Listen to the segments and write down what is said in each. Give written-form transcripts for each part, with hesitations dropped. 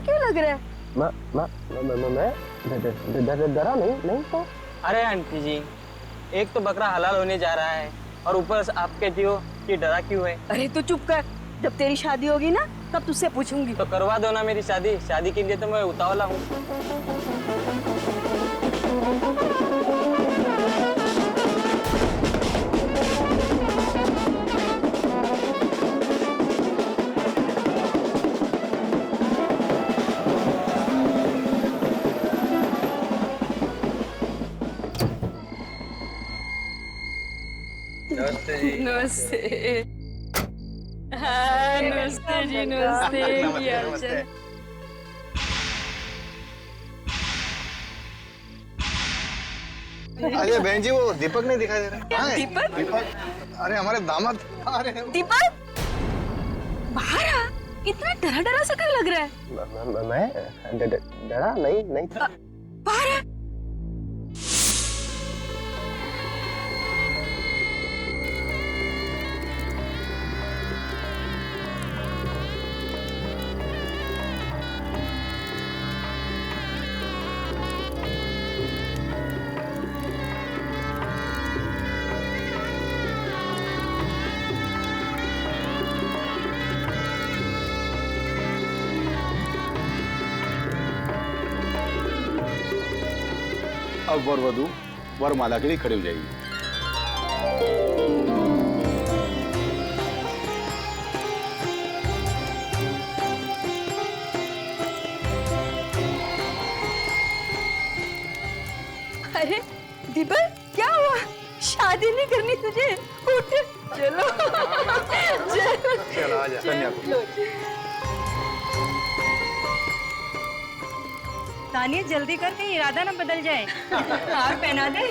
क्यों लग रहा है? मैं डरा नहीं तो। अरे आंटी जी, एक तो बकरा हलाल होने जा रहा है और ऊपर से आप कहती हो कि डरा क्यों है। अरे तो चुप कर, जब तेरी शादी होगी ना तब तुझसे पूछूंगी। तो करवा दो ना मेरी शादी, शादी के लिए तो मैं उतावला हूँ। नमस्ते जी। नमस्ते। हाँ, नमस्ते जी, नमस्ते। क्या हाल चाल? अरे बहन जी, वो दीपक नहीं दिखाई दे रहा है। दीपक? दीपक, अरे हमारे दामाद आ रहे हैं। दीपक बाहर आ, इतना डरा डरा सा क्यों लग रहा है? मैं डरा नहीं था। बाहर आ। अब वर वधू वरमाला के लिए खड़े हो जाएगी। अरे दीपक, क्या हुआ? शादी नहीं करनी तुझे? उठ, चलो चलो आजा कन्या को। तानिया जल्दी कर, कहीं इरादा ना बदल जाए। हार पहना दे।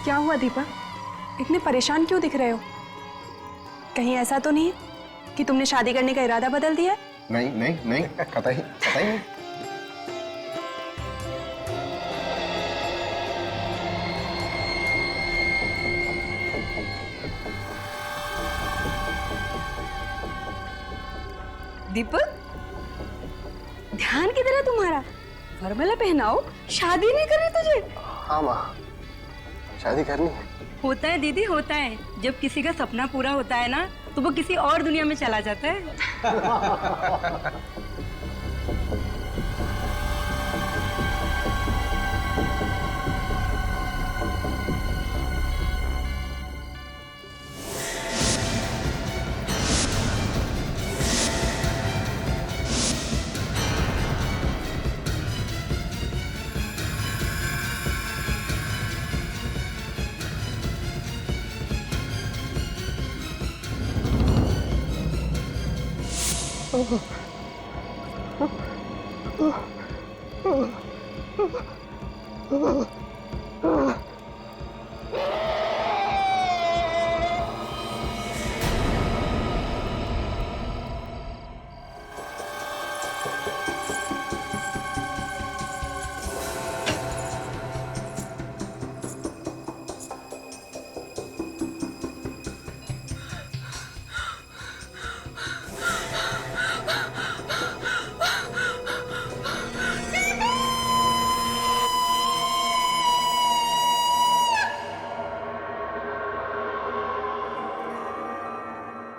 क्या हुआ दीपक, इतने परेशान क्यों दिख रहे हो? कहीं ऐसा तो नहीं कि तुमने शादी करने का इरादा बदल दिया? नहीं कतई नहीं। दीपक, ध्यान किधर है तुम्हारा? वरमाला पहनाओ, शादी नहीं करनी तुझे? हाँ माँ, शादी करनी है। होता है दीदी, होता है। जब किसी का सपना पूरा होता है ना, तो वो किसी और दुनिया में चला जाता है।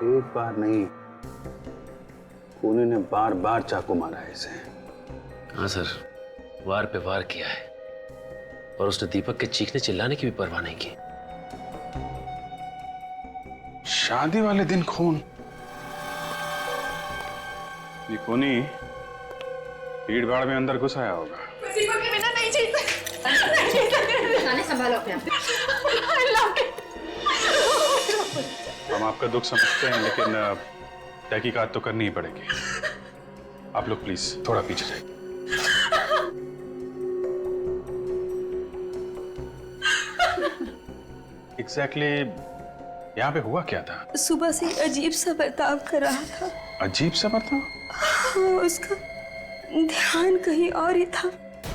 एक बार नहीं, खूनी ने बार बार चाकू मारा है इसे। हाँ सर, वार पे वार किया है और उसने दीपक के चीखने चिल्लाने की भी परवाह नहीं की। शादी वाले दिन खून। ये खूनी भीड़ भाड़ में अंदर घुस आया होगा। दीपक के बिना नहीं जी सकते। संभालो अपने आप। हम आपका दुख समझते हैं, लेकिन तहकीकात तो करनी ही पड़ेगी। आप लोग प्लीज थोड़ा पीछे जाइए। एग्जैक्टली यहाँ पे हुआ क्या था? सुबह से अजीब सा बर्ताव कर रहा था। अजीब सा बर्ताव? हाँ, उसका ध्यान कहीं और ही था,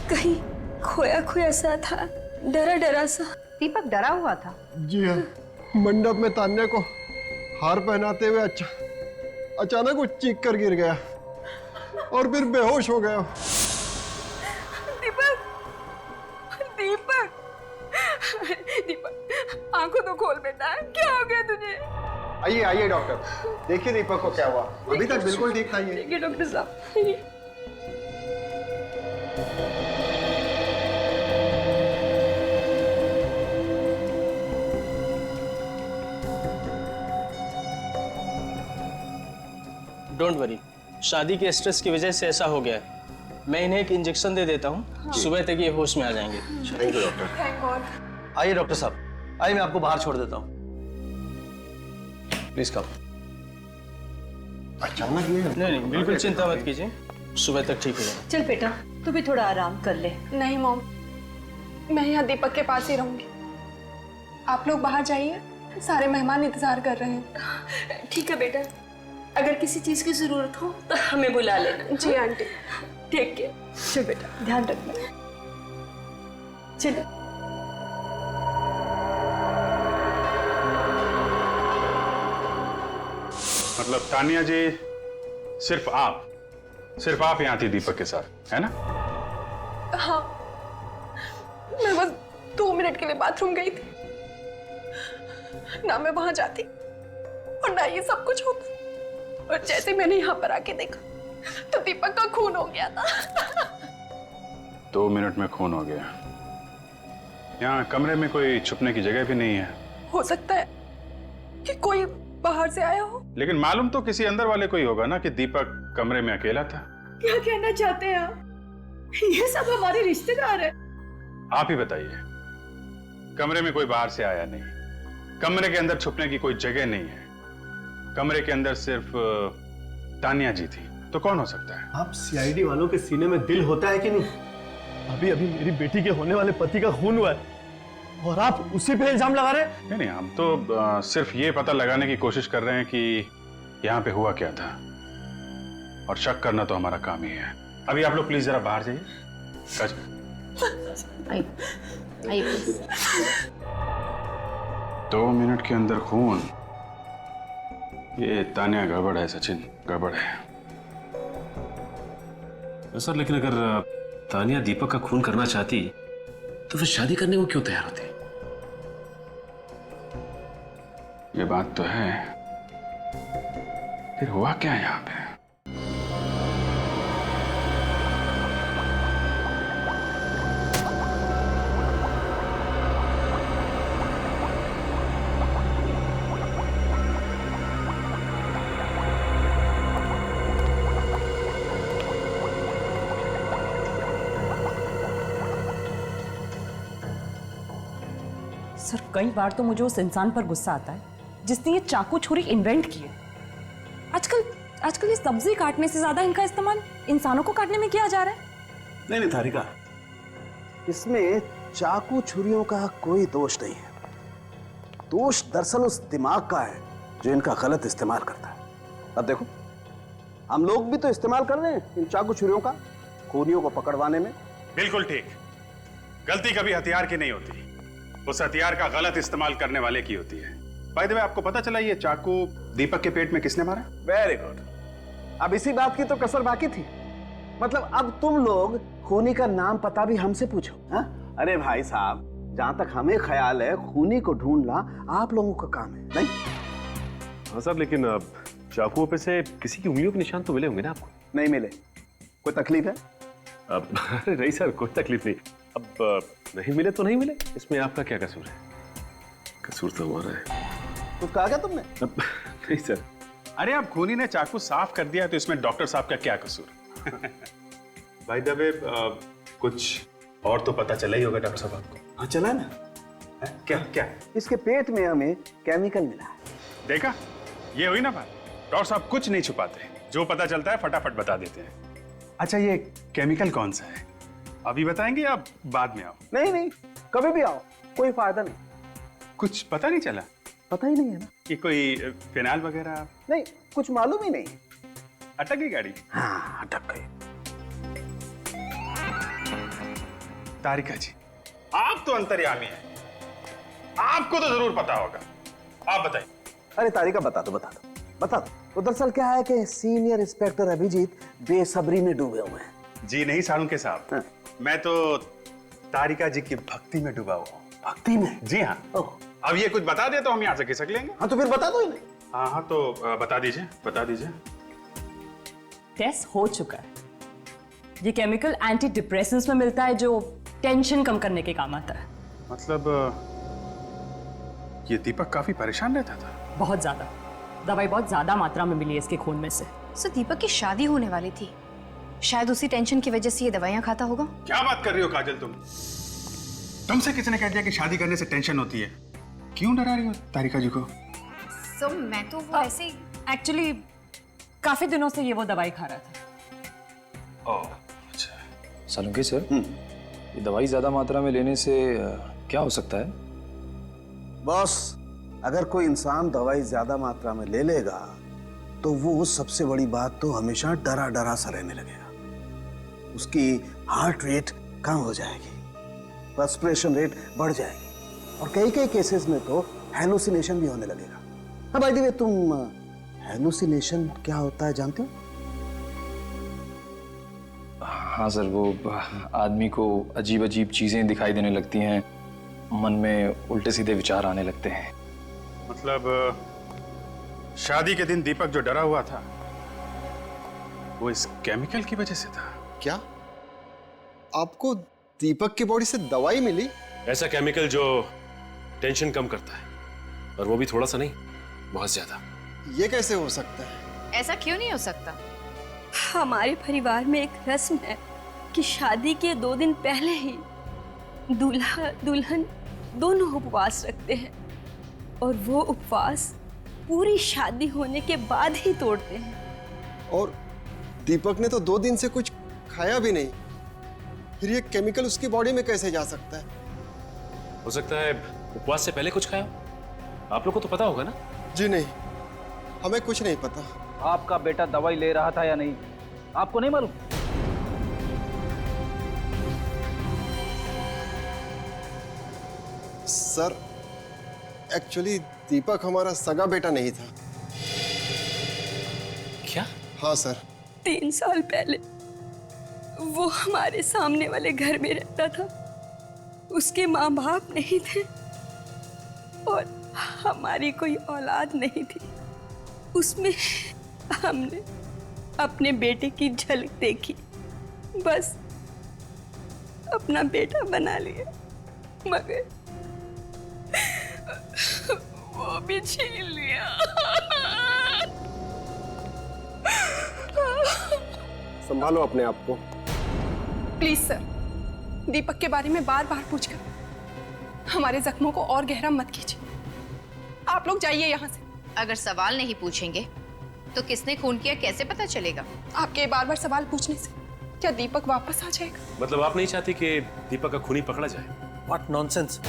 कहीं खोया खोया सा था, डरा डरा सा। दीपक डरा हुआ था। जी हाँ, मंडप में तान्या को हार पहनाते हुए अचानक वो चीख कर गिर गया और फिर बेहोश हो गया। दीपक, दीपक, दीपक, आंखों तो खोल बेटा, क्या हो गया तुझे? आइए आइए डॉक्टर, देखिए दीपक को क्या हुआ। अभी तक बिल्कुल ठीक था ये। देखिए डॉक्टर साहब। डोंट वरी, शादी के स्ट्रेस की वजह से ऐसा हो गया है। मैं इन्हें एक इंजेक्शन दे देता हूँ, सुबह तक ये होश में आ जाएंगे। Thank you doctor. Thank God. आइए डॉक्टर साहब, आइए मैं आपको बाहर छोड़ देता हूँ। Please come. अचानक ये नहीं नहीं, बिल्कुल चिंता मत कीजिए, सुबह तक ठीक हो जाएगा। चल बेटा, तू भी थोड़ा आराम कर ले। नहीं मॉम, मैं यहाँ दीपक के पास ही रहूंगी। आप लोग बाहर जाइए, सारे मेहमान इंतजार कर रहे हैं। ठीक है बेटा, अगर किसी चीज की जरूरत हो तो हमें बुला लेना। जी आंटी। ठीक है, चल बेटा, ध्यान रखना। चलो। मतलब तानिया जी, सिर्फ आप यहाँ थी दीपक के साथ, है ना? हाँ, मैं बस 2 मिनट के लिए बाथरूम गई थी। ना मैं वहां जाती और ना ये सब कुछ होता। और जैसे मैंने यहाँ पर आके देखा तो दीपक का खून हो गया था। 2 मिनट में खून हो गया। यहाँ कमरे में कोई छुपने की जगह भी नहीं है। हो सकता है कि कोई बाहर से आया हो। लेकिन मालूम तो किसी अंदर वाले को ही होगा ना कि दीपक कमरे में अकेला था। क्या कहना चाहते हैं आप? ये सब हमारे रिश्तेदार हैं। आप ही बताइए। कमरे में कोई बाहर से आया नहीं, कमरे के अंदर छुपने की कोई जगह नहीं है, कमरे के अंदर सिर्फ तानिया जी थी, तो कौन हो सकता है? आप सीआईडी वालों के सीने में दिल होता है कि नहीं? अभी अभी मेरी बेटी के होने वाले पति का खून हुआ है और आप उसी पे इल्जाम लगा रहे हैं? नहीं, हम तो सिर्फ ये पता लगाने की कोशिश कर रहे हैं कि यहाँ पे हुआ क्या था, और शक करना तो हमारा काम ही है। अभी आप लोग प्लीज जरा बाहर जाइए। आइए। 2 मिनट के अंदर खून, ये तानिया गड़बड़ है सचिन, गड़बड़ है। सर लेकिन अगर तानिया दीपक का खून करना चाहती तो फिर शादी करने को क्यों तैयार होती? ये बात तो है, फिर हुआ क्या यहाँ पे? सर कई बार तो मुझे उस इंसान पर गुस्सा आता है जिसने ये चाकू छुरी इन्वेंट की है। आजकल ये सब्जी काटने से ज्यादा इनका इस्तेमाल इंसानों को काटने में किया जा रहा है। नहीं नहीं थारिका, इसमें चाकू छुरियों का कोई दोष नहीं है। दोष दरअसल उस दिमाग का है जो इनका गलत इस्तेमाल करता है। अब देखो, हम लोग भी तो इस्तेमाल कर रहे हैं इन चाकू छुरियों का खूनियों को पकड़वाने में। बिल्कुल ठीक। गलती कभी हथियार की नहीं होती, उस हथियार का गलत इस्तेमाल करने वाले की होती है। बाय द वे, आपको पता चला ये चाकू दीपक के पेट में किसने मारा? Very good. अब इसी बात की तो कसर बाकी थी। मतलब अब तुम लोग खूनी का नाम पता भी हमसे पूछो। हा? अरे भाई साहब, जहां तक हमें ख्याल है खूनी को ढूंढना आप लोगों का काम है, नहीं? हाँ सर, लेकिन चाकुओं पे से किसी की उंगलियों के निशान तो मिले होंगे ना आपको? नहीं मिले। कोई तकलीफ है? अरे नहीं सर, कोई तकलीफ नहीं। अब नहीं मिले तो नहीं मिले, इसमें आपका क्या कसूर है? कसूर तो हमारा है। कुछ कहा क्या तुमने? नहीं सर। अरे अब खूनी ने चाकू साफ कर दिया तो इसमें डॉक्टर साहब का क्या कसूर? बाय द वे, कुछ और तो पता चला ही होगा डॉक्टर साहब आपको। हाँ चला ना। क्या क्या? इसके पेट में हमें केमिकल मिला है। देखा, ये हुई ना बात। डॉक्टर साहब कुछ नहीं छुपाते, जो पता चलता है फटाफट बता देते हैं। अच्छा, ये केमिकल कौन सा है, अभी बताएंगे या बाद में आओ? नहीं नहीं, कभी भी आओ, कोई फायदा नहीं। कुछ पता नहीं चला? पता ही नहीं है ना कि कोई फिनाइल वगैरह? नहीं, कुछ मालूम ही नहीं। अटक गई गाड़ी? हाँ, अटक गई। तारिका जी, आप तो अंतर्यामी हैं, आपको तो जरूर पता होगा, आप बताइए। अरे तारिका बता दो तो दरअसल क्या है कि सीनियर इंस्पेक्टर अभिजीत बेसब्री में डूबे हुए हैं। जी नहीं सालुंके साहब, हाँ। मैं तो तारिका जी की भक्ति में डूबा हुआ हूँ। भक्ति में? जी हाँ। अब ये कुछ बता दे तो हम यहाँ से खिसक लेंगे। हाँ तो फिर बता दो ही नहीं। हाँ तो बता दीजिए। टेस्ट हो चुका है। ये केमिकल एंटी डिप्रेसेंट्स में मिलता है जो टेंशन कम करने के काम आता है। मतलब ये दीपक काफी परेशान रहता था? बहुत ज्यादा। दवाई बहुत ज्यादा मात्रा में मिली है इसके खून में से। सर दीपक की शादी होने वाली थी, शायद उसी टेंशन की वजह से ये दवाइयां खाता होगा। क्या बात कर रही हो काजल तुमसे किसने कह दिया कि शादी करने से टेंशन होती है? क्यों डरा रही हो तारिका जी को? सर मैं तो वो ऐसे ही एक्चुअली काफी दिनों से ये वो दवाई खा रहा था। ओह अच्छा। सालुंके सर, ये दवाई ज्यादा मात्रा में लेने से क्या हो सकता है? बॉस, अगर कोई इंसान दवाई ज्यादा मात्रा में ले लेगा तो वो सबसे बड़ी बात तो हमेशा डरा डरा सा रहने लगेगा। उसकी हार्ट रेट कम हो जाएगी, रेस्पिरेशन रेट बढ़ जाएगी और कई केसेस में तो हेलुसिनेशन भी होने लगेगा। हाँ बाय द वे, तुम हेलुसिनेशन क्या होता है जानते हो? हाँ सर, वो आदमी को अजीब अजीब चीजें दिखाई देने लगती हैं, मन में उल्टे सीधे विचार आने लगते हैं। मतलब शादी के दिन दीपक जो डरा हुआ था वो इस केमिकल की वजह से था? क्या आपको दीपक की बॉडी से दवाई मिली? ऐसा केमिकल जो टेंशन कम करता है, और वो भी थोड़ा सा नहीं, बहुत ज्यादा। ये कैसे हो सकता है? ऐसा क्यों नहीं हो सकता? हमारे परिवार में एक रस्म है कि शादी के 2 दिन पहले ही दूल्हा दुल्हन दोनों उपवास रखते हैं और वो उपवास पूरी शादी होने के बाद ही तोड़ते हैं। और दीपक ने तो 2 दिन से कुछ खाया भी नहीं, फिर ये केमिकल उसकी बॉडी में कैसे जा सकता है? हो सकता है उपवास से पहले कुछ खाया। आप लोग को तो पता होगा ना? जी नहीं, हमें कुछ नहीं पता। आपका बेटा दवाई ले रहा था या नहीं, आपको नहीं मालूम? सर, एक्चुअली दीपक हमारा सगा बेटा नहीं था। क्या? हाँ सर। 3 साल पहले वो हमारे सामने वाले घर में रहता था। उसके माँ बाप नहीं थे और हमारी कोई औलाद नहीं थी। उसमें हमने अपने बेटे की झलक देखी, बस अपना बेटा बना लिया, मगर वो भी छीन लिया। संभालो अपने आप को। प्लीज सर, दीपक के बारे में बार बार पूछकर हमारे जख्मों को और गहरा मत कीजिए। आप लोग जाइए यहाँ से। अगर सवाल नहीं पूछेंगे तो किसने खून किया कैसे पता चलेगा? आपके बार बार सवाल पूछने से क्या दीपक वापस आ जाएगा? मतलब आप नहीं चाहती कि दीपक का खूनी पकड़ा जाए? What nonsense!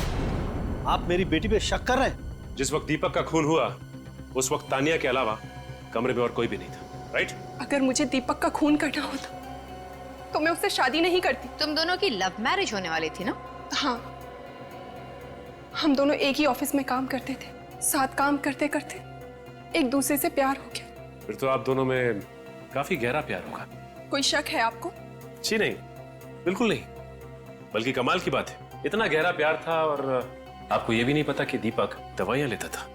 आप मेरी बेटी पे शक कर रहे हैं? जिस वक्त दीपक का खून हुआ उस वक्त तानिया के अलावा कमरे में और कोई भी नहीं था, राइट? अगर मुझे दीपक का खून करना होता तो मैं उससे शादी नहीं करती। तुम दोनों की लव मैरिज होने वाली थी ना? हाँ, हम दोनों एक ही ऑफिस में काम करते थे। साथ काम करते करते एक दूसरे से प्यार हो गया। फिर तो आप दोनों में काफी गहरा प्यार होगा। कोई शक है आपको? जी नहीं, बिल्कुल नहीं। बल्कि कमाल की बात है, इतना गहरा प्यार था और आपको ये भी नहीं पता कि दीपक दवाइयां लेता था।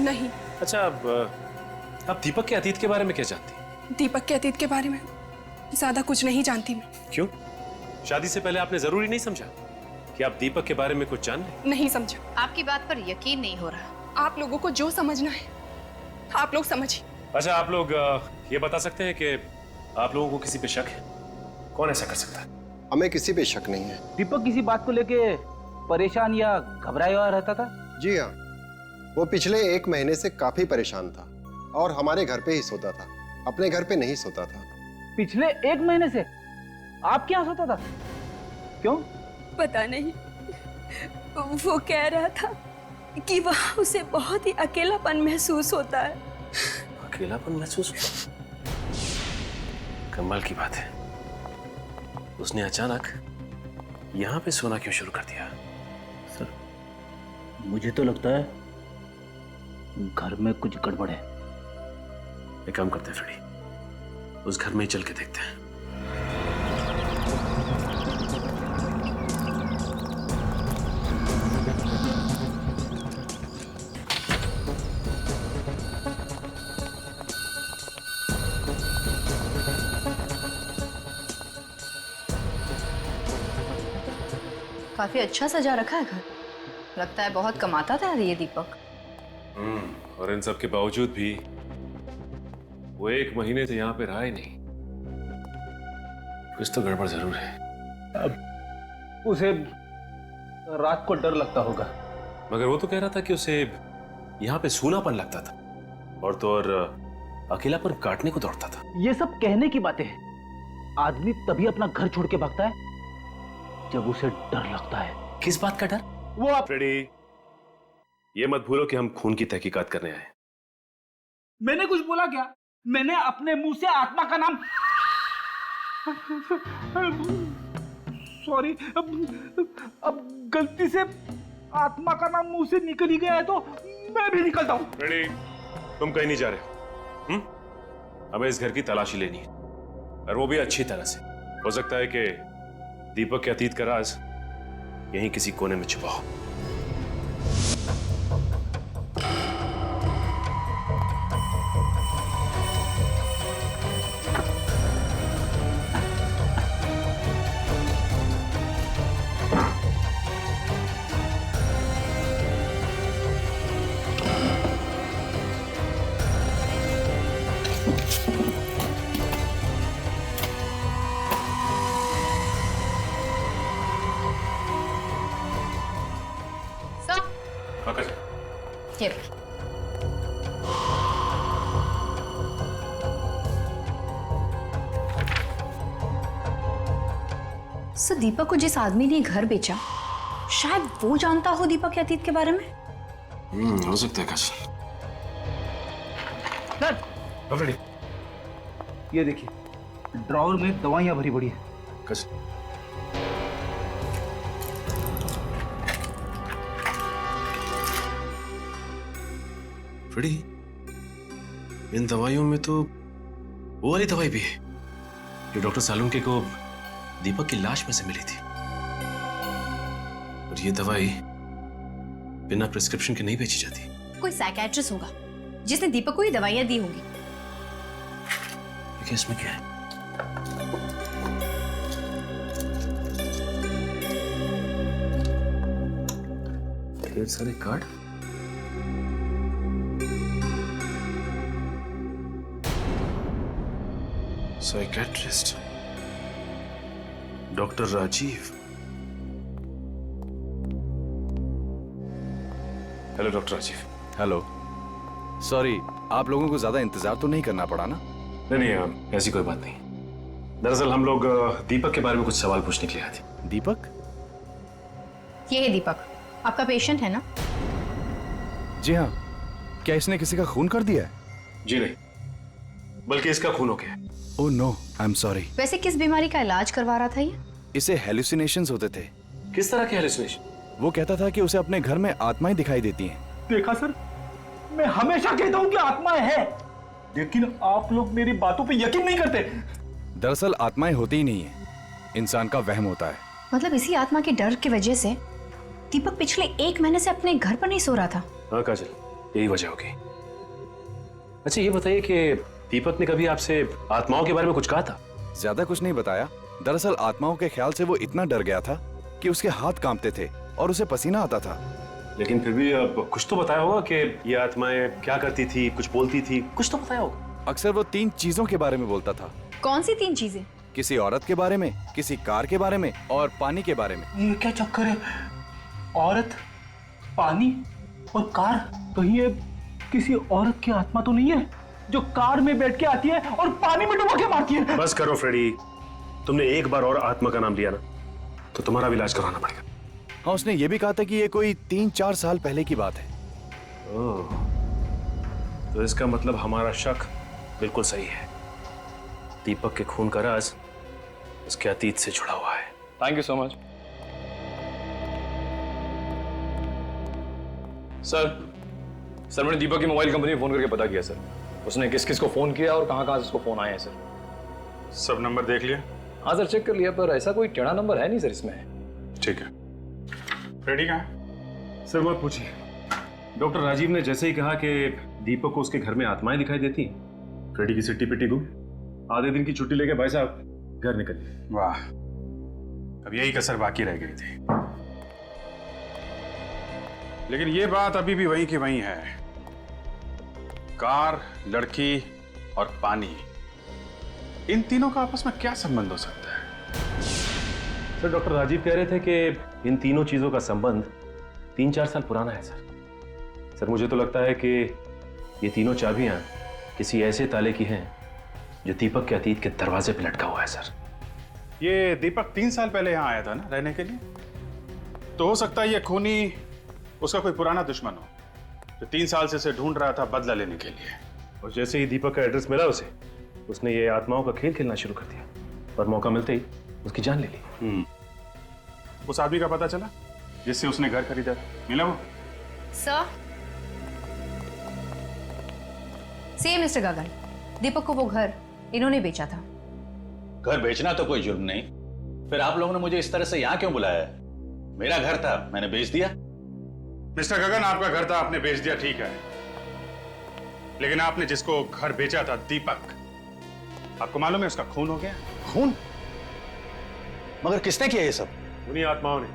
नहीं। अच्छा, अब दीपक के अतीत के बारे में क्या जानती? दीपक के अतीत के बारे में ज्यादा कुछ नहीं जानती मैं। क्यों? शादी से पहले आपने जरूरी नहीं समझा कि आप दीपक के बारे में कुछ जान लें? नहीं समझा। आपकी बात पर यकीन नहीं हो रहा। आप लोगों को जो समझना है आप लोग समझिए। अच्छा, आप लोग ये बता सकते हैं कि आप लोगों को किसी पे शक है? कौन ऐसा कर सकता है? हमें किसी पे शक नहीं है। दीपक किसी बात को लेके परेशान या घबराया हुआ रहता था? जी हाँ, वो पिछले 1 महीने से काफी परेशान था और हमारे घर पे ही सोता था, अपने घर पे नहीं सोता था। पिछले 1 महीने से आप क्या सोता था? क्यों? पता नहीं, वो कह रहा था कि वहाँ उसे बहुत ही अकेलापन महसूस होता है। अकेलापन महसूस होता? कमाल की बात है, उसने अचानक यहाँ पे सोना क्यों शुरू कर दिया? सर, मुझे तो लगता है घर में कुछ गड़बड़ है। एक काम करते हैं फ्रेडी, उस घर में ही चल के देखते हैं। काफी अच्छा सजा रखा है घर। लगता है बहुत कमाता था ये दीपक। और इन सब के बावजूद भी वो 1 महीने से यहाँ पे रहा ही नहीं। कुछ तो गड़बड़ जरूर है। अब उसे रात को डर लगता होगा। मगर वो तो कह रहा था कि उसे यहाँ पे सूनापन लगता था और तो और अकेलापन काटने को दौड़ता था। ये सब कहने की बातें हैं। आदमी तभी अपना घर छोड़ के भागता है जब उसे डर लगता है। किस बात का डर? वो आप फ्रेडी, ये मत भूलो कि हम खून की तहकीकात करने आए। मैंने कुछ बोला क्या? मैंने अपने मुंह से आत्मा का नाम सॉरी, अब गलती से आत्मा का नाम मुंह से निकल ही गया है तो मैं भी निकलता हूं। फ्रेडी, तुम कहीं नहीं जा रहे हो। हमें इस घर की तलाशी लेनी है और वो भी अच्छी तरह से। हो सकता है कि दीपक के अतीत का राज यहीं किसी कोने में छुपा हो। सर, दीपक को जिस आदमी ने घर बेचा, शायद वो जानता हो दीपक के अतीत के बारे में। हो सकता है काजल। सर, ये देखिए, ड्रॉवर में दवाइयां भरी पड़ी है। काजल, फ्रेडी, इन दवाइयों में तो वो वाली दवाई भी है जो डॉक्टर सालुंके को दीपक की लाश में से मिली थी। और ये दवाई बिना प्रिस्क्रिप्शन के नहीं बेची जाती। कोई साइकियाट्रिस्ट होगा जिसने दीपक को ये दवाइयां दी होंगी। देखिए इसमें क्या है। ढेर सारे card. Psychiatrist doctor Rajeev. Hello doctor Rajeev. Hello. Sorry, आप लोगों को ज्यादा इंतजार तो नहीं करना पड़ा ना? नहीं, ऐसी कोई बात नहीं। दरअसल हम लोग दीपक के बारे में कुछ सवाल पूछने के लिए आए थे। दीपक? ये है दीपक, आपका पेशेंट है ना? जी हाँ। क्या इसने किसी का खून कर दिया है? जी नहीं, बल्कि इसका खून हो गया। Oh no, I am sorry. वैसे किस बीमारी का इलाज करवा रहा था ये? इसे हेलुसिनेशंस होते थे। किस तरह के हेलुसिनेशन? वो कहता था कि उसे अपने घर में आत्माएं दिखाई देती हैं। देखा सर, मैं हमेशा कहता हूँ कि आत्माएं हैं, लेकिन आप लोग मेरी बातों पे यकीन नहीं करते। दरअसल आत्माएं होती ही नहीं है, इंसान का वहम होता है। मतलब इसी आत्मा के डर की वजह से दीपक पिछले 1 महीने से अपने घर पर नहीं सो रहा था। हाँ काजल, यही वजह होगी। अच्छा ये बताइए कि दीपक ने कभी आपसे आत्माओं के बारे में कुछ कहा था? ज्यादा कुछ नहीं बताया। दरअसल आत्माओं के ख्याल से वो इतना डर गया था कि उसके हाथ कांपते थे और उसे पसीना आता था। लेकिन फिर भी अब कुछ तो बताया होगा कि ये आत्माएं क्या करती थी, कुछ बोलती थी, कुछ तो बताया होगा। अक्सर वो 3 चीजों के बारे में बोलता था। कौन सी 3 चीजें? किसी औरत के बारे में, किसी कार के बारे में और पानी के बारे में। ये क्या चक्कर है? औरत, पानी और कार? कहीं ये किसी औरत की आत्मा तो नहीं है जो कार में बैठ के आती है और पानी में डुबा के मारती है? बस करो फ्रेडी, तुमने एक बार और आत्मा का नाम लिया ना तो तुम्हारा भी इलाज करवाना पड़ेगा। हाँ, उसने ये भी कहा था कि ये कोई 3-4 साल पहले की बात है। ओह, तो इसका मतलब हमारा शक बिल्कुल सही है। दीपक के खून का राज उसके अतीत से जुड़ा हुआ है। Thank you so much. Sir मैंने दीपक की मोबाइल कंपनी में फोन करके पता किया सर। उसने किस किस को फोन किया और कहाँ से उसको फोन आए हैं सर। सब नंबर देख लिया? हाँ सर, चेक कर लिया, पर ऐसा कोई टेढ़ा नंबर है नहीं सर इसमें। ठीक है। फ्रेडी कहाँ है? सर मत पूछिए। डॉक्टर राजीव ने जैसे ही कहा कि दीपक को उसके घर में आत्माएं दिखाई देती, फ्रेडी की सिट्टी पिट्टी गुम। आधे दिन की छुट्टी लेके भाई साहब घर निकल गए। वाह, अब यही कसर बाकी रह गई थी। लेकिन ये बात अभी भी वहीं की वहीं है। कार, लड़की और पानी, इन तीनों का आपस में क्या संबंध हो सकता है? सर डॉक्टर राजीव कह रहे थे कि इन तीनों चीजों का संबंध 3-4 साल पुराना है सर। सर मुझे तो लगता है कि ये तीनों चाबियां किसी ऐसे ताले की हैं जो दीपक के अतीत के दरवाजे पे लटका हुआ है सर। ये दीपक 3 साल पहले यहाँ आया था ना रहने के लिए, तो हो सकता है ये खूनी उसका कोई पुराना दुश्मन हो जो 3 साल से उसे ढूंढ रहा था बदला लेने के लिए। और जैसे ही दीपक का एड्रेस मिला उसे, उसने ये आत्माओं का खेल खेलना शुरू कर दिया और मौका मिलते ही उसकी जान ले ली। उस आदमी का पता चला जिससे उसने घर खरीदा था? मिला वो? सर, सी मिस्टर गगन, दीपक को वो घर इन्होंने बेचा था। घर बेचना तो कोई जुर्म नहीं, फिर आप लोगों ने मुझे इस तरह से यहाँ क्यों बुलाया? मेरा घर था, मैंने बेच दिया। मिस्टर गगन, आपका घर था, आपने बेच दिया, ठीक है, लेकिन आपने जिसको घर बेचा था, दीपक, आपको मालूम है उसका खून हो गया? खून? मगर किसने किया ये सब? उन्हीं आत्माओं ने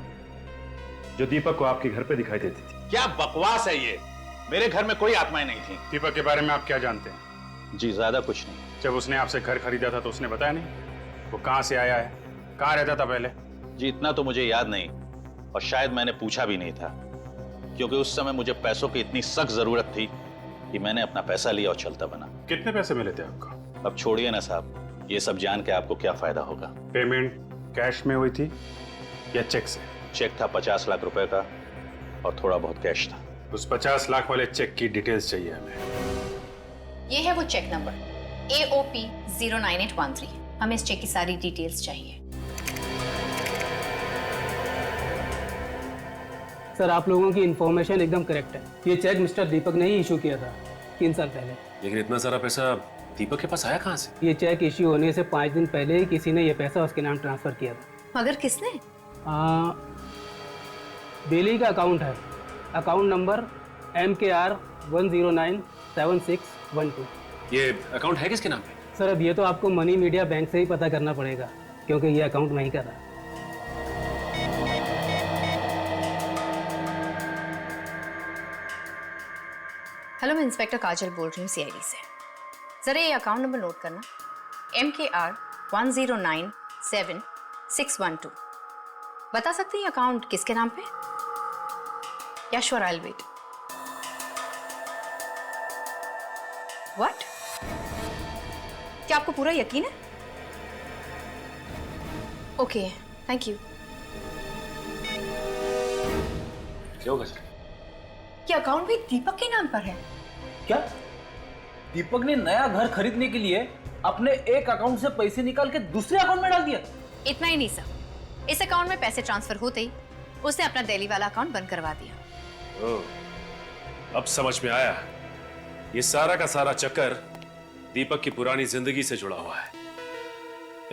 जो दीपक को आपके घर पे दिखाई देती थी। क्या बकवास है ये? मेरे घर में कोई आत्माएं नहीं थी। दीपक के बारे में आप क्या जानते हैं? जी ज्यादा कुछ नहीं। जब उसने आपसे घर खरीदा था तो उसने बताया नहीं वो कहां से आया है, कहां रहता था पहले? जी इतना तो मुझे याद नहीं, और शायद मैंने पूछा भी नहीं था, क्योंकि उस समय मुझे पैसों की इतनी सख्त जरूरत थी कि मैंने अपना पैसा लिया और चलता बना। कितने पैसे मिले थे आपको? अब छोड़िए ना साहब, ये सब जान के आपको क्या फायदा होगा। पेमेंट कैश में हुई थी या चेक से? चेक था 50 लाख रुपए का और थोड़ा बहुत कैश था। उस 50 लाख वाले चेक की डिटेल्स चाहिए हमें। ये है वो चेक नंबर AOP 09813। हमें इस चेक की सारी डिटेल्स चाहिए। सर, आप लोगों की इंफॉर्मेशन एकदम करेक्ट है। ये चेक मिस्टर दीपक ने ही इशू किया था 3 साल पहले। लेकिन इतना सारा पैसा दीपक के पास आया कहाँ से? ये चेक इशू होने से 5 दिन पहले ही किसी ने ये पैसा उसके नाम ट्रांसफर किया था। मगर किसने? बेली का अकाउंट है, अकाउंट नंबर MKR 1097612। ये अकाउंट है किसके नाम पे? सर, अब ये तो आपको मनी मीडिया बैंक से ही पता करना पड़ेगा, क्योंकि ये अकाउंट मैं ही कर रहा। हेलो, मैं इंस्पेक्टर काजल बोल रही हूँ CID से। जरा ये अकाउंट नंबर नोट करना, MKR 1097612। बता सकते हैं ये अकाउंट किसके नाम पे? Yeah sure, I will wait. What? क्या आपको पूरा यकीन है? Okay, thank you. क्या होगा सर? ये अकाउंट भी दीपक के नाम पर है। क्या दीपक ने नया घर खरीदने के लिए अपने एक अकाउंट से पैसे निकाल के दूसरे अकाउंट में डाल दिया? इतना ही नहीं सर, इस अकाउंट में पैसे ट्रांसफर होते ही उसने अपना दिल्ली वाला अकाउंट बंद करवा दिया। ओह, अब समझ में आया। ये सारा का सारा चक्कर दीपक की पुरानी जिंदगी से जुड़ा हुआ है।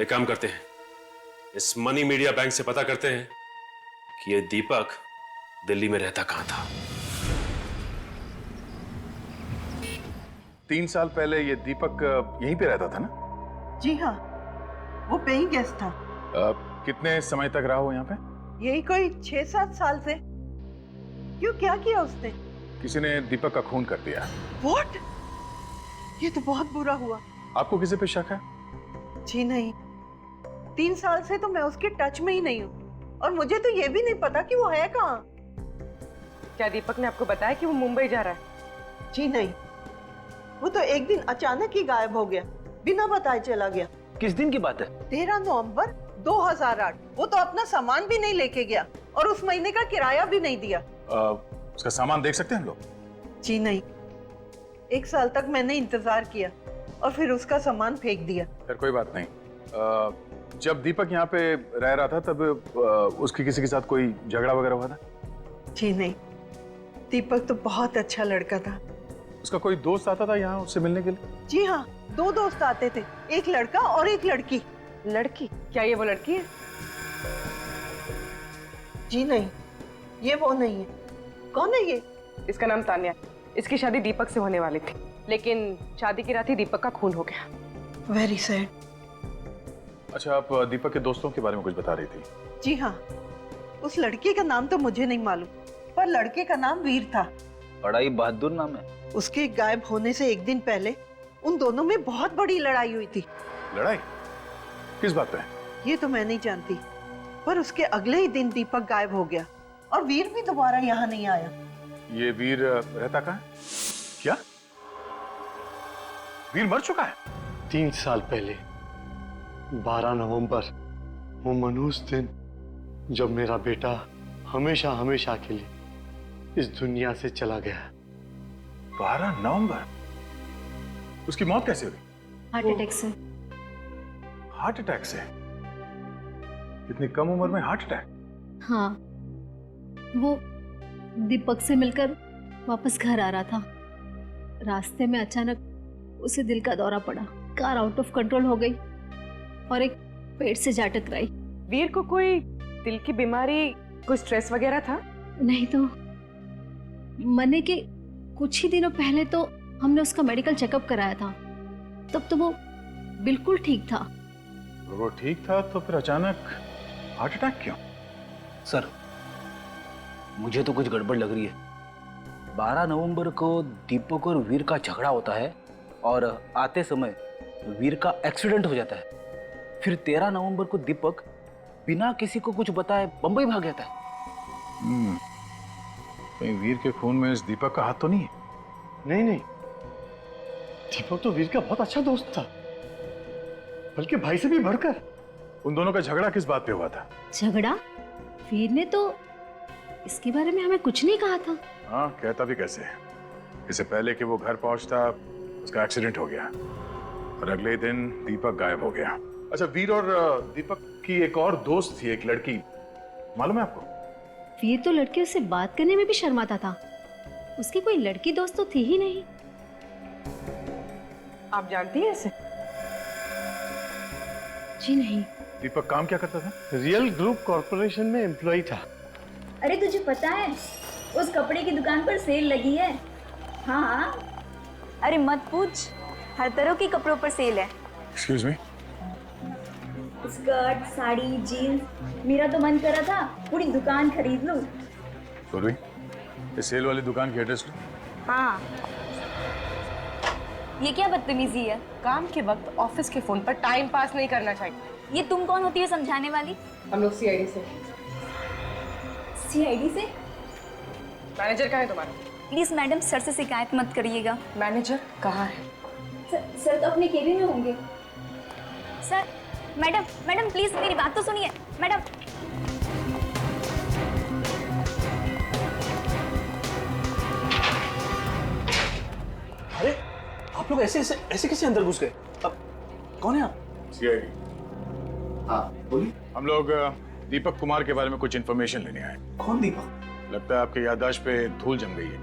एक काम करते हैं, इस मनी मीडिया बैंक से पता करते हैं कि ये दीपक दिल्ली में रहता कहां था। 3 साल पहले ये दीपक यहीं पे रहता था ना? जी हाँ, वो पेइंग गेस्ट था। कितने समय तक रहा हो यहाँ पे? यही कोई 6-7 साल से। क्यों, क्या किया उसने? किसी ने दीपक का खून कर दिया। What? ये तो बहुत बुरा हुआ। आपको किसी पे शक है? जी नहीं, 3 साल से तो मैं उसके टच में ही नहीं हूँ, और मुझे तो ये भी नहीं पता कि वो है कहाँ। क्या दीपक ने आपको बताया कि वो मुंबई जा रहा है? जी नहीं, वो तो एक दिन अचानक ही गायब हो गया, बिना बताए चला गया। किस दिन की बात है? 13 नवंबर 2008। वो तो अपना सामान भी नहीं लेके गया और उस महीने का किराया भी नहीं दिया। उसका सामान देख सकते हैं हम लोग? जी नहीं, 1 साल तक मैंने इंतजार किया और फिर उसका सामान फेंक दिया। फिर कोई बात नहीं। जब दीपक यहाँ पे रह रहा था तब उसकी किसी के साथ कोई झगड़ा वगैरह हुआ था? जी नहीं, दीपक तो बहुत अच्छा लड़का था। उसका कोई दोस्त आता था यहाँ उससे मिलने के लिए? जी हाँ, 2 दोस्त आते थे, एक लड़का और एक लड़की। लड़की? क्या ये वो लड़की है? जी नहीं, ये वो नहीं है। कौन है ये? इसका नाम तान्या। इसकी शादी दीपक से होने वाली थी, लेकिन शादी की रात ही दीपक का खून हो गया। Very sad. अच्छा, आप दीपक के दोस्तों के बारे में कुछ बता रही थी। जी हाँ, उस लड़के का नाम तो मुझे नहीं मालूम, पर लड़के का नाम वीर था। बड़ा ही बहादुर नाम है। उसके गायब होने से एक दिन पहले उन दोनों में बहुत बड़ी लड़ाई हुई थी। लड़ाई? किस बात पे? ये तो मैं नहीं जानती, पर उसके अगले ही दिन दीपक गायब हो गया और वीर भी दोबारा यहाँ नहीं आया। ये वीर रहता कहाँ है? क्या वीर मर चुका है? 3 साल पहले 12 नवंबर, वो मनहूस दिन जब मेरा बेटा हमेशा हमेशा के लिए इस दुनिया से चला गया। 12 नवंबर? उसकी मौत कैसे हुई? हार्ट अटैक से। हार्ट अटैक से? इतनी कम उम्र में हार्ट अटैक? हाँ, वो दीपक से मिलकर वापस घर आ रहा था। रास्ते में अचानक उसे दिल का दौरा पड़ा, कार आउट ऑफ कंट्रोल हो गई और एक पेड़ से जा टकराई। वीर को कोई दिल की बीमारी, कोई स्ट्रेस वगैरह था? नहीं तो मरने के कुछ ही दिनों पहले तो हमने उसका मेडिकल चेकअप कराया था, तब तो वो बिल्कुल ठीक था। वो ठीक था तो फिर अचानक हार्ट अटैक क्यों? सर, मुझे तो कुछ गड़बड़ लग रही है। 12 नवंबर को दीपक और वीर का झगड़ा होता है और आते समय वीर का एक्सीडेंट हो जाता है। फिर 13 नवंबर को दीपक बिना किसी को कुछ बताए बंबई भाग जाता है। कहीं वीर के खून में इस दीपक का हाथ तो नहीं है? नहीं नहीं, दीपक तो वीर का बहुत अच्छा दोस्त था, बल्कि भाई से भी बढ़कर। उन दोनों का झगड़ा किस बात पे हुआ था? झगड़ा? वीर ने तो इसके बारे में हमें कुछ नहीं कहा था। हाँ, कहता भी कैसे? इससे पहले कि वो घर पहुंचता उसका एक्सीडेंट हो गया और अगले दिन दीपक गायब हो गया। अच्छा, वीर और दीपक की एक और दोस्त थी, एक लड़की, मालूम है आपको? वीर तो लड़कियों से बात करने में भी शर्माता था, उसकी कोई लड़की दोस्त तो थी ही नहीं। आप जानती हैं इसे? जी नहीं। दीपक काम क्या करता था? रियल ग्रुप कॉर्पोरेशन में एम्प्लॉय था। अरे तुझे पता है उस कपड़े की दुकान पर सेल लगी है? हाँ। अरे मत पूछ, हर तरह के कपड़ों पर सेल है। Excuse me? Skirt, sari, jeans, मेरा तो मन कर रहा था पूरी दुकान खरीद लूं। पूर्वी, ये सेल वाली दुकान की एड्रेस लो। हाँ। ये क्या बदतमीजी है? काम के वक्त ऑफिस के फोन पर टाइम पास नहीं करना चाहिए। ये तुम कौन होती है समझाने वाली? हम लोग सीआईडी से। सीआईडी से? मैनेजर कहाँ है तुम्हारा? प्लीज मैडम, सर से शिकायत मत करिएगा। मैनेजर कहाँ है? सर तो अपने केबिन में होंगे। सर, मैडम मैडम प्लीज मेरी बात तो सुनिए मैडम। अरे आप लोग ऐसे कैसे अंदर घुस गए? अब कौन है आप? सीआईडी। हाँ बोलिए। हम लोग दीपक कुमार के बारे में कुछ इन्फॉर्मेशन लेने आए। कौन दीपक? लगता है आपके याददाश्त पे धूल जम गई है।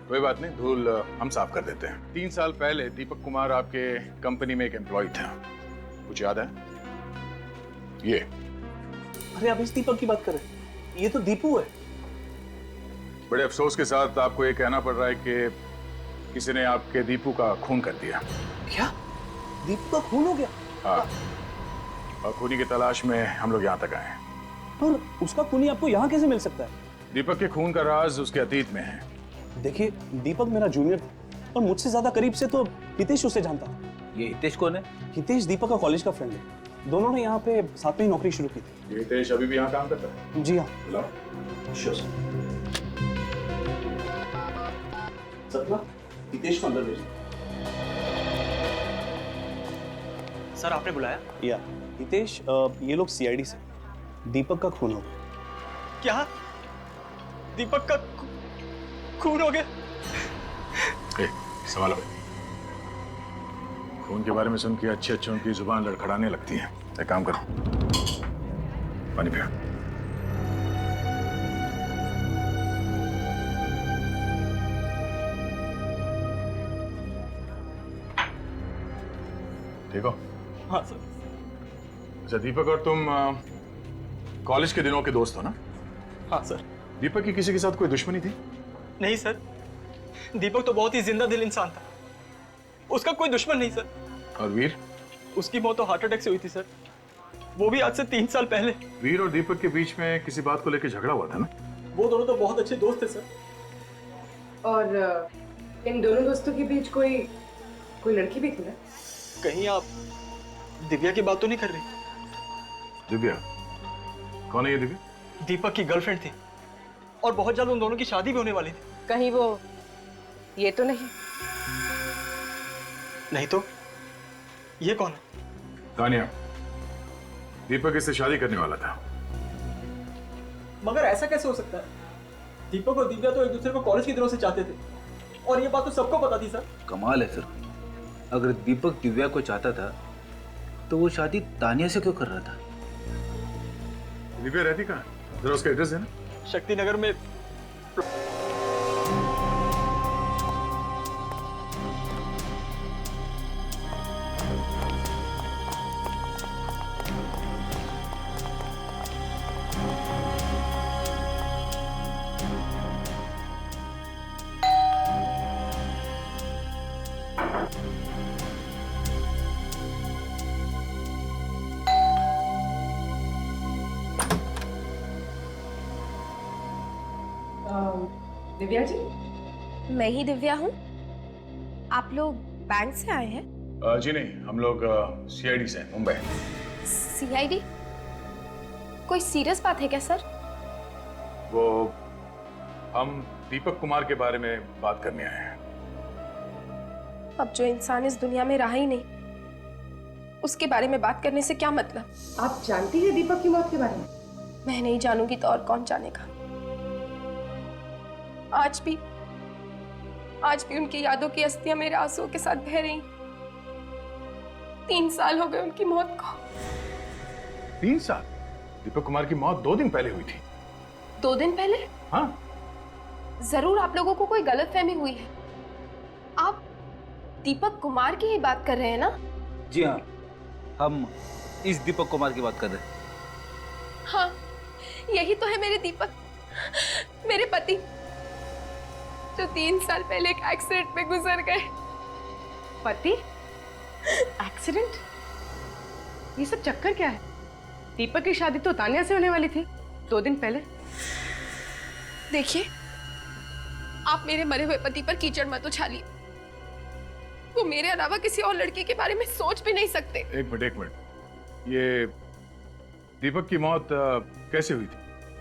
कोई बात नहीं, धूल हम साफ कर देते हैं। 3 साल पहले दीपक कुमार आपके कंपनी में एक एम्प्लॉय था, कुछ याद है? ये। अरे आप इस दीपक की बात कर रहे हैं? ये तो दीपू है। बड़े अफसोस के साथ आपको ये कहना पड़ रहा है कि किसी ने आपके दीपू का खून कर दिया। क्या? दीपू का खून हो गया? हाँ, और खूनी की तलाश में हम लोग यहाँ तक आए हैं। पर उसका खूनी आपको यहाँ कैसे मिल सकता है? दीपक के खून का राज उसके अतीत में है। देखिए, दीपक मेरा जूनियर था और मुझसे ज्यादा करीब से तो हितेश उसे जानता। ये हितेश कौन है? हितेश दीपक का कॉलेज का फ्रेंड है। दोनों ने यहाँ पे साथ में ही नौकरी शुरू की थी। हितेश अभी भी यहाँ काम करता है? जी हाँ। बुलाओ। Sure sir. सपना, हितेश को अंदर भेजिए। सर आपने बुलाया? या हितेश, ये लोग सीआईडी से। दीपक का खून हो गया। क्या? दीपक का खून हो गया? सवाल हो। खून के बारे में सुन के अच्छे अच्छे उनकी जुबान लड़खड़ाने लगती है। एक काम करो, पानी पियो। ठीक हो? हाँ सर। अच्छा दीपक और तुम कॉलेज के दिनों के दोस्त हो ना? हाँ सर। दीपक की किसी के साथ कोई दुश्मनी थी? नहीं सर, दीपक तो बहुत ही जिंदा दिल इंसान था, उसका कोई दुश्मन नहीं सर। और वीर? उसकी मौत तो हार्ट अटैक से हुई थी सर, वो भी आज से 3 साल पहले। वीर और दीपक के बीच में किसी बात को लेकर झगड़ा हुआ था ना? वो दोनों तो बहुत अच्छे दोस्त थे सर। और इन दोनों दोस्तों के बीच कोई लड़की भी थी ना? कहीं आप दिव्या की बात तो नहीं कर रही? दिव्या? कौन है ये दिव्या? दीपक की गर्लफ्रेंड थी और बहुत जल्द उन दोनों की शादी भी होने वाली थी। कहीं वो ये तो नहीं? नहीं तो ये कौन है? तानिया, दीपक इससे शादी करने वाला था। मगर ऐसा कैसे हो सकता है? दीपक और दिव्या तो एक दूसरे को कॉलेज के दिनों से चाहते थे और ये बात तो सबको पता थी सर। कमाल है सर, अगर दीपक दिव्या को चाहता था तो वो शादी तानिया से क्यों कर रहा था? दिव्या रहती कहाँ? जरा उसका एड्रेस देना। शक्ति नगर में। दिव्या जी? मैं ही दिव्या हूँ। आप लोग बैंक से आए हैं? जी नहीं, हम लोग सीआईडी से हैं, मुंबई। सीआईडी? कोई सीरियस बात है क्या सर? वो हम दीपक कुमार के बारे में बात करने आए हैं। अब जो इंसान इस दुनिया में रहा ही नहीं, उसके बारे में बात करने से क्या मतलब? आप जानती हैं दीपक की मौत के बारे में? मैं नहीं जानूंगी तो और कौन जानेगा। आज भी उनकी यादों की अस्थियां मेरे आंसुओं के साथ बह रही। 3 साल हो गए उनकी मौत को। 3 साल? दीपक कुमार की मौत 2 दिन पहले हुई थी। 2 दिन पहले? हाँ। जरूर आप लोगों को कोई गलतफहमी हुई है। आप दीपक कुमार की ही बात कर रहे हैं ना? जी हाँ, हम इस दीपक कुमार की बात कर रहे हैं। हाँ, यही तो है मेरे दीपक, मेरे पति, जो 3 साल पहले एक एक्सीडेंट में गुजर गए। पति? एक्सीडेंट? ये सब चक्कर क्या है? दीपक की शादी तो तानिया से होने वाली थी 2 दिन पहले। देखिए, आप मेरे मरे हुए पति पर कीचड़ मत उछालिए। वो मेरे अलावा किसी और लड़की के बारे में सोच भी नहीं सकते। एक मिनट, ये दीपक की मौत कैसे हुई थी?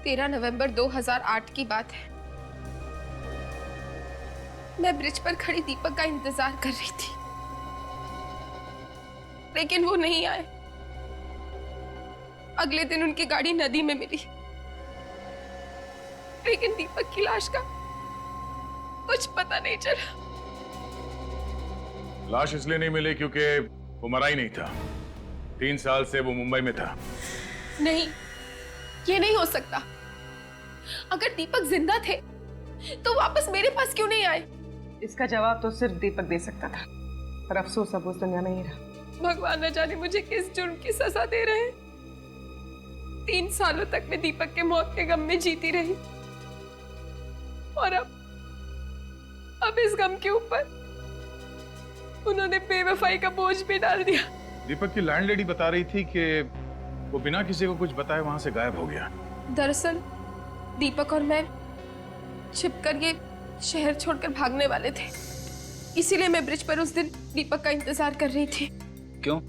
13 नवंबर 2008 की बात है। मैं ब्रिज पर खड़ी दीपक का इंतजार कर रही थी, लेकिन वो नहीं आए। अगले दिन उनकी गाड़ी नदी में मिली, लेकिन दीपक की लाश का कुछ पता नहीं चला। लाश इसलिए नहीं मिली क्योंकि वो मरा ही नहीं था। 3 साल से वो मुंबई में था। नहीं, ये नहीं हो सकता। अगर दीपक जिंदा थे तो वापस मेरे पास क्यों नहीं आए? इसका जवाब तो सिर्फ दीपक दे सकता था, पर अफसोस अब उस दुनिया में ही रहा। भगवान न जाने मुझे किस जुर्म की सजा दे रहे हैं। 3 सालों तक मैं दीपक के मौत के गम में जीती रही, और अब इस गम के ऊपर उन्होंने बेवफाई का बोझ भी डाल दिया। दीपक की लैंडलेडी बता रही थी कि वो बिना किसी को कुछ बताए वहां से गायब हो गया। दरअसल दीपक और मैं छिपकर ये शहर छोड़कर भागने वाले थे, इसीलिए मैं ब्रिज पर उस दिन दीपक का इंतजार कर रही थी। क्यों?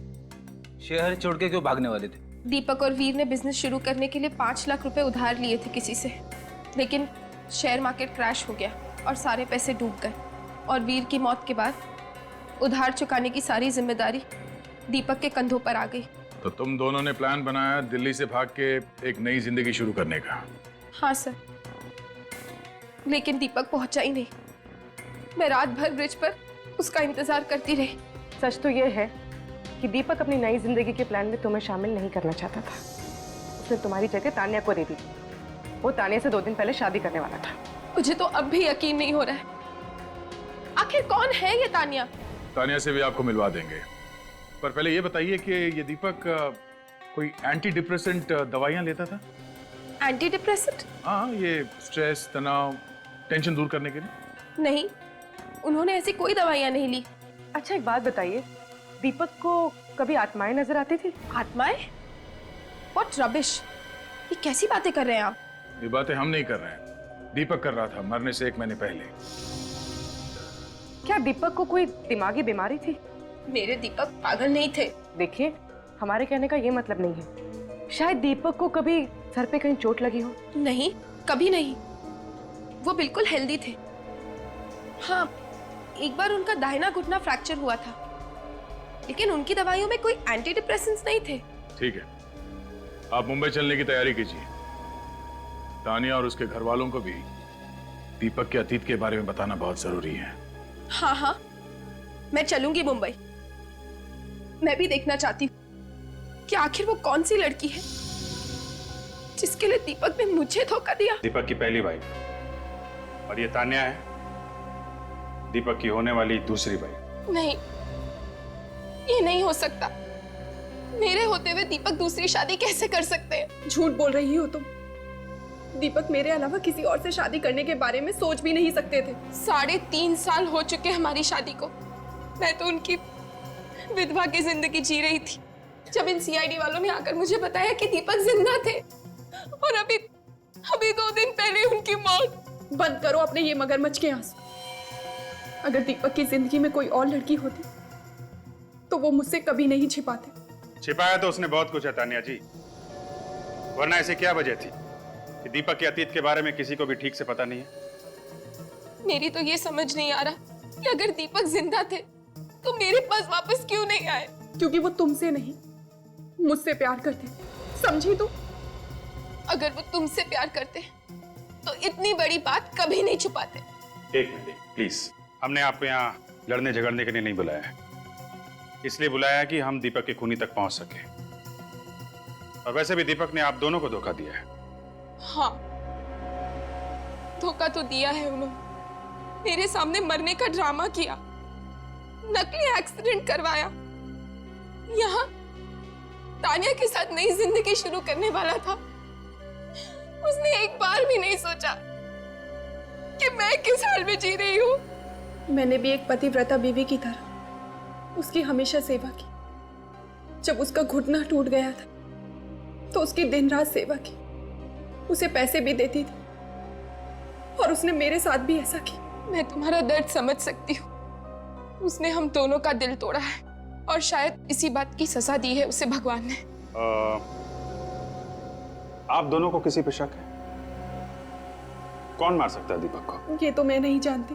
शहर छोड़ के क्यों भागने वाले थे? दीपक और वीर ने बिजनेस शुरू करने के लिए 5 लाख रुपए उधार लिए थे किसी से, लेकिन शेयर मार्केट क्रैश हो गया और सारे पैसे डूब गए। और वीर की मौत के बाद उधार चुकाने की सारी जिम्मेदारी दीपक के कंधों पर आ गई। तो तुम दोनों ने प्लान बनाया दिल्ली से भाग के एक नई जिंदगी शुरू करने का? हाँ सर, लेकिन दीपक पहुंचा ही नहीं। मैं रात भर ब्रिज पर उसका इंतजार करती रही। सच तो ये है कि दीपक अपनी नई जिंदगी के प्लान में तुम्हें शामिल नहीं करना चाहता था। उसने तुम्हारी जगह तानिया को दे दी। वो तानिया से 2 दिन पहले शादी करने वाला था। मुझे तो अब भी यकीन नहीं हो रहा है, आखिर कौन है ये तानिया? तानिया से भी आपको मिलवा देंगे। पर पहले ये बताइए कि ये दीपक कोई एंटी डिप्रेसेंट दवाइयां लेता था? Anti depressant? हाँ, ये स्ट्रेस, तनाव, टेंशन दूर करने के लिए। नहीं, उन्होंने ऐसी कोई दवाइयां नहीं ली। अच्छा एक बात बताइए, दीपक को कभी आत्माएं नजर आती थी? आत्माएं? व्हाट रबिश, ये कैसी बातें कर रहे हैं आप? ये बातें हम नहीं कर रहे हैं, दीपक कर रहा था मरने से 1 महीने पहले। क्या दीपक को कोई दिमागी बीमारी थी? मेरे दीपक पागल नहीं थे। देखिए, हमारे कहने का ये मतलब नहीं है, शायद दीपक को कभी सर पे कहीं चोट लगी हो। नहीं, कभी नहीं, वो बिल्कुल हेल्दी थे। हाँ, एक बार उनका दाहिना घुटना फ्रैक्चर हुआ था, लेकिन उनकी दवाइयों में कोई एंटी डिप्रेसेंट्स नहीं थे। ठीक है, आप मुंबई चलने की तैयारी कीजिए। तानिया और उसके घर वालों को भी दीपक के अतीत के बारे में बताना बहुत जरूरी है। हाँ हाँ, मैं चलूंगी मुंबई। मैं भी देखना चाहती हूँ कि आखिर वो कौन सी लड़की है जिसके लिए दीपक ने मुझे धोखा दिया। दीपक की पहली वाइफ, और ये तान्या है दीपक की होने वाली दूसरी वाइफ। नहीं, ये नहीं हो सकता। मेरे होते हुए दीपक दूसरी शादी कैसे कर सकते हैं? झूठ बोल रही हो तुम। दीपक मेरे अलावा किसी और से शादी करने के बारे में सोच भी नहीं सकते थे। 3.5 साल हो चुके हमारी शादी को। मैं तो उनकी विधवा की जिंदगी जी रही थी जब इन सीआईडी वालों ने आकर मुझे बताया कि दीपक जिंदा थे, और अभी 2 दिन पहले उनकी मौत। बंद करो अपने ये मगरमच्छ के आंसू। अगर दीपक की जिंदगी में कोई और लड़की होती तो वो मुझसे कभी नहीं छिपाते। छिपाया तो उसने बहुत कुछ है तान्या जी, वरना ऐसे क्या वजह थी कि दीपक के अतीत के बारे में किसी को भी ठीक से पता नहीं है? मेरी तो ये समझ नहीं आ रहा कि अगर दीपक जिंदा थे तो मेरे पास वापस क्यों नहीं आए? क्योंकि वो तुमसे नहीं, मुझसे प्यार करते, समझी तू? अगर वो तुमसे प्यार करते तो इतनी बड़ी बात कभी नहीं छुपाते। एक मिनट प्लीज, हमने आपको यहाँ लड़ने झगड़ने के लिए नहीं बुलाया है, इसलिए बुलाया है कि हम दीपक के खूनी तक पहुंच सके। और वैसे भी दीपक ने आप दोनों को धोखा दिया है। हाँ, धोखा तो दिया है उन्होंने। मेरे सामने मरने का ड्रामा किया, नकली एक्सीडेंट करवाया, यहाँ तानिया के साथ नई जिंदगी शुरू करने वाला था। उसने एक बार भी नहीं सोचा कि मैं किस हाल में जी रही हूँ। मैंने भी एक पतिव्रता बीवी की तरह उसकी हमेशा सेवा की। जब उसका घुटना टूट गया था तो उसकी दिन रात सेवा की, उसे पैसे भी देती थी, और उसने मेरे साथ भी ऐसा किया। मैं तुम्हारा दर्द समझ सकती हूँ। उसने हम दोनों का दिल तोड़ा है, और शायद इसी बात की सजा दी है उसे भगवान ने। आप दोनों को किसी पे शक है? कौन मार सकता है दीपक को? ये तो मैं नहीं जानती,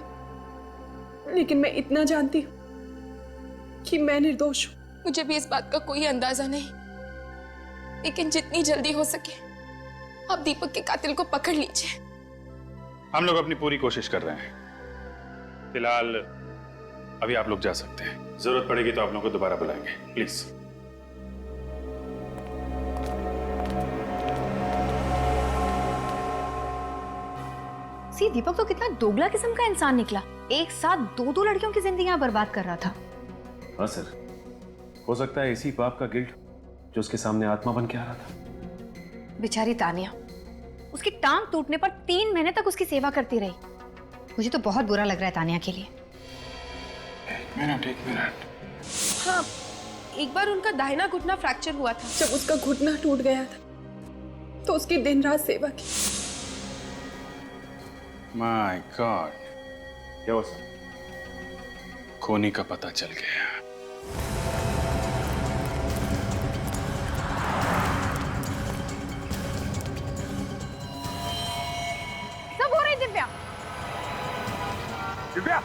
लेकिन मैं इतना जानती हूँ कि मैं निर्दोष हूँ। मुझे भी इस बात का कोई अंदाजा नहीं, लेकिन जितनी जल्दी हो सके आप दीपक के कातिल को पकड़ लीजिए। हम लोग अपनी पूरी कोशिश कर रहे हैं। फिलहाल अभी आप लोग जा सकते हैं, जरूरत पड़ेगी तो आप लोगों को दोबारा बुलाएंगे, प्लीज। सी, दीपक तो कितना दोगला किस्म का इंसान निकला। एक साथ 2 लड़कियों की जिंदगियां बर्बाद कर रहा था। हाँ सर, हो सकता है इसी पाप का गिल्ट जो उसके सामने आत्मा बन के आ रहा था। बेचारी तानिया, उसकी टांग टूटने पर 3 महीने तक उसकी सेवा करती रही। मुझे तो बहुत बुरा लग रहा है तानिया के लिए। एक मिनट। हाँ, एक बार उनका दाहिना घुटना फ्रैक्चर हुआ था। जब उसका घुटना टूट गया था तो उसकी दिन रात सेवा की। माय गॉड, क्या हुआ? खूनी का पता चल गया। सब हो रही दिव्या। दिव्या,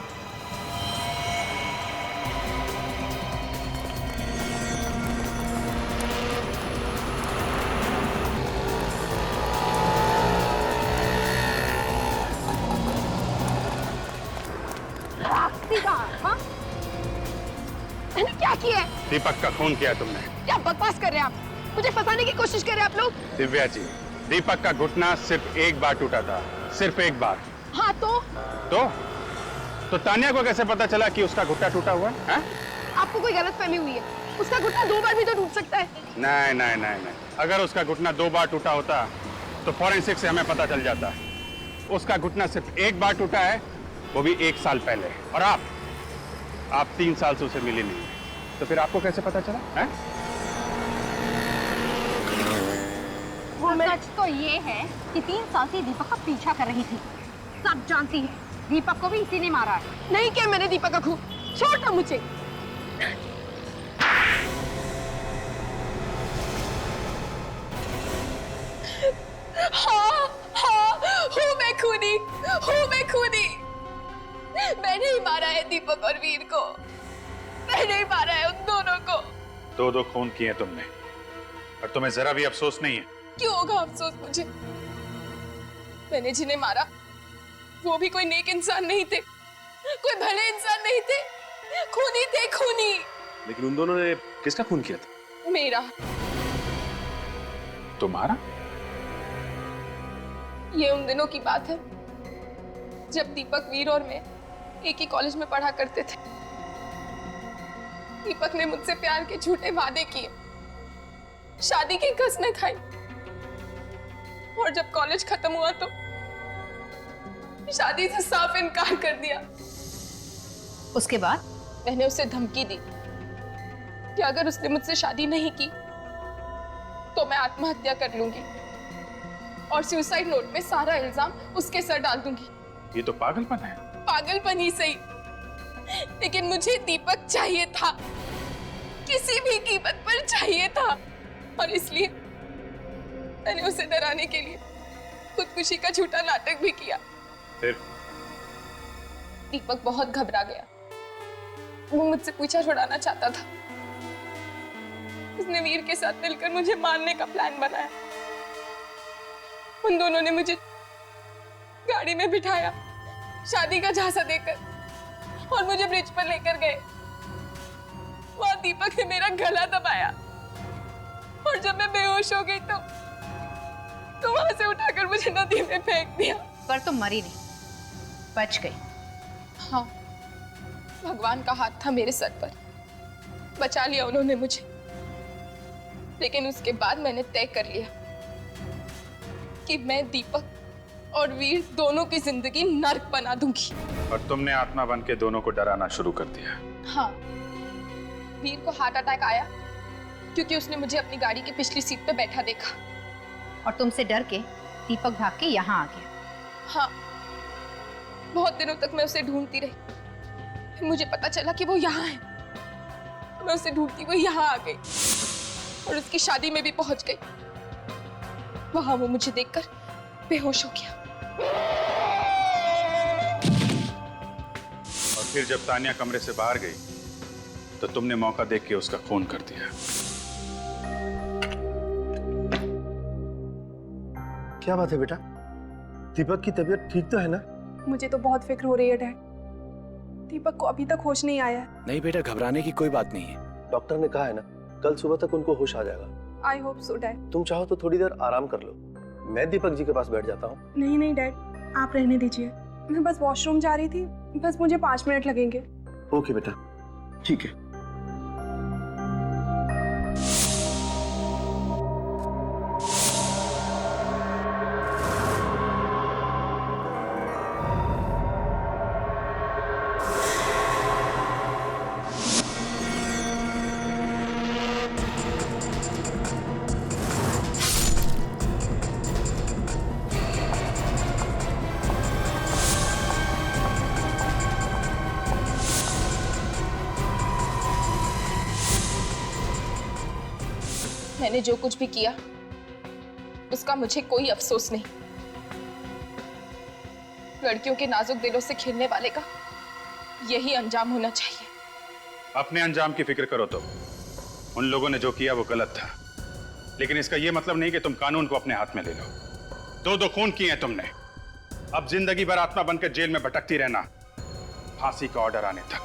हाँ? मैंने क्या किया है? दीपक का खून किया तुमने। क्या बकवास कर रहे हैं आप? मुझे फंसाने की कोशिश कर रहे हैं आप लोग। दिव्या जी, दीपक का घुटना सिर्फ एक बार टूटा था, सिर्फ एक बार। हाँ तो तानिया को कैसे पता चला कि उसका घुटना टूटा हुआ है? आपको कोई गलतफहमी हुई है। उसका घुटना 2 बार भी तो टूट सकता है। नहीं नहीं नहीं नहीं, अगर उसका घुटना 2 बार टूटा होता तो फॉरेंसिक से हमें पता चल जाता। उसका घुटना सिर्फ 1 बार टूटा है, वो भी 1 साल पहले। और आप 3 साल से उसे मिली नहीं, तो फिर आपको कैसे पता चला है? सच तो ये है कि 3 साल से दीपक का पीछा कर रही थी। सब जानती है दीपक को भी इसी ने मारा है। नहीं किया मैंने दीपक का खून, छोड़ मुझे। हाँ हाँ, हूँ मैं खूनी। मैंने ही मारा है दीपक और वीर को, मैंने ही मारा है उन दोनों को। 2 खून किए तुमने, और तुम्हें जरा भी अफसोस नहीं है? क्यों होगा अफसोस मुझे? मैंने जिन्हें मारा वो भी कोई नेक इंसान नहीं थे, कोई भले इंसान नहीं थे, खूनी थे, खूनी। लेकिन उन दोनों ने किसका खून किया था? मेरा। तुम्हारा? ये उन दिनों की बात है जब दीपक, वीर और मैं एक ही कॉलेज में पढ़ा करते थे। दीपक ने मुझसे प्यार के झूठे वादे किए, शादी की कसमें खाई, और जब कॉलेज खत्म हुआ तो शादी से साफ इनकार कर दिया। उसके बाद मैंने उसे धमकी दी कि अगर उसने मुझसे शादी नहीं की तो मैं आत्महत्या कर लूंगी, और सुसाइड नोट में सारा इल्जाम उसके सर डाल दूंगी। ये तो पागलपन है। पागलपन ही सही, लेकिन मुझे दीपक चाहिए था, किसी भी कीमत पर चाहिए था, और इसलिए मैंने उसे डराने के लिए खुदकुशी का झूठा नाटक भी किया। फिर दीपक बहुत घबरा गया, वो मुझसे पीछा छुड़ाना चाहता था। उसने वीर के साथ मिलकर मुझे मारने का प्लान बनाया। उन दोनों ने मुझे गाड़ी में बिठाया, शादी का झांसा देकर, और मुझे ब्रिज पर लेकर गए। वहां दीपक ने मेरा गला दबाया, और जब मैं बेहोश हो गई तो वहां से उठाकर मुझे नदी में फेंक दिया। पर तुम मरी नहीं, बच गई। हाँ, भगवान का हाथ था मेरे सर पर, बचा लिया उन्होंने मुझे। लेकिन उसके बाद मैंने तय कर लिया कि मैं दीपक और वीर दोनों की जिंदगी नर्क बना दूंगी। और तुमने आत्मा बन के दोनों को डराना शुरू कर दिया। हाँ, वीर को हार्ट अटैक आया क्योंकि उसने मुझे अपनी गाड़ी की पिछली सीट पर बैठा देखा। और तुमसे डर के दीपक भाग के यहाँ आ गया। हाँ, बहुत दिनों तक मैं उसे ढूंढती रही, फिर मुझे पता चला कि वो यहाँ है। मैं उसे ढूंढती हुई यहाँ आ गई और उसकी शादी में भी पहुंच गई। वहां वो मुझे देखकर बेहोश हो गया। और फिर जब तानिया कमरे से बाहर गई तो तुमने मौका देख के उसका खून कर दिया। क्या बात है बेटा, दीपक की तबीयत ठीक तो है ना? मुझे तो बहुत फिक्र हो रही है डैड, दीपक को अभी तक होश नहीं आया है। नहीं बेटा, घबराने की कोई बात नहीं है। डॉक्टर ने कहा है ना, कल सुबह तक उनको होश आ जाएगा। I hope so dad. तुम चाहो तो थोड़ी देर आराम कर लो, मैं दीपक जी के पास बैठ जाता हूँ। नहीं नहीं डैड, आप रहने दीजिए, मैं बस वॉशरूम जा रही थी, बस मुझे 5 मिनट लगेंगे। ओके बेटा, ठीक है। मैंने जो कुछ भी किया उसका मुझे कोई अफसोस नहीं। लड़कियों के नाजुक दिलों से खेलने वाले का यही अंजाम होना चाहिए। अपने अंजाम की फिक्र करो तो उन लोगों ने जो किया वो गलत था, लेकिन इसका ये मतलब नहीं कि तुम कानून को अपने हाथ में ले लो। 2 खून किए हैं तुमने, अब जिंदगी भर आत्मा बनकर जेल में भटकती रहना, फांसी का ऑर्डर आने तक।